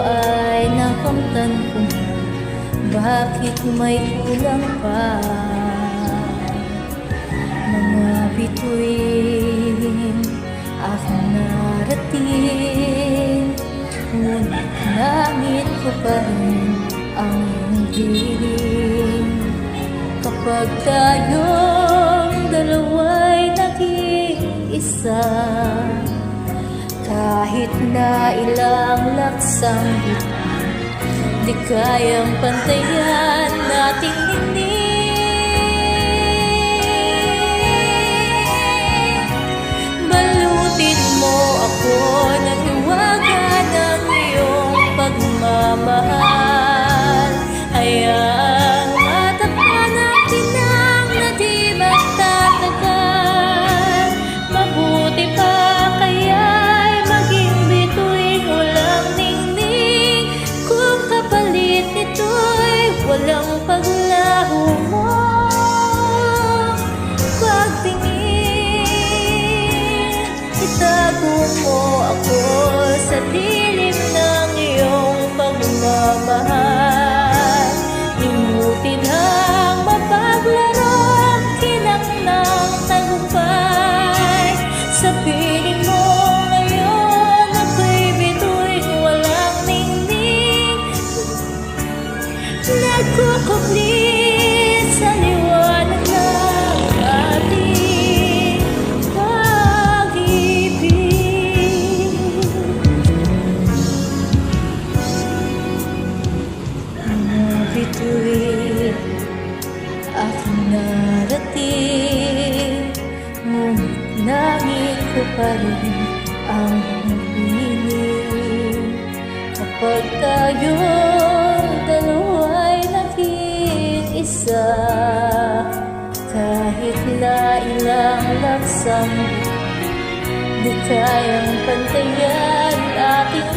ay nakamtan ko na, bakit may kulang pa? Mga bituin aking narating, ngunit nangit ko pa rin ang hiling. Kapag tayong dalawa'y naging isa, kahit na ilang laksang bituin, di kayang pantayan nating ningning. Balutin mo ako ng hiwaga ng iyong pagmamahal. Hayaang matakpan natin ang na di magtatagal. Mabuti pa kaya'y maging bituin walang ningning, kung kapalit nito'y walang paglaho mo. Pagtingin, itago mo ako sa dilim ng iyong pagmamahal. Limutin ang mapaglaro ang kinang ng tagumpay. Sa piling mo ngayon ako'y bituin walang ningning, nagkukuplit sa liwanag ng ating pag-ibig. Mga bituin aking narating, ngunit nangit ko pa rin ang hiling. Kapag tayong dalawa'y naging isa, kahit na ilang laksang di kayang pantayan ating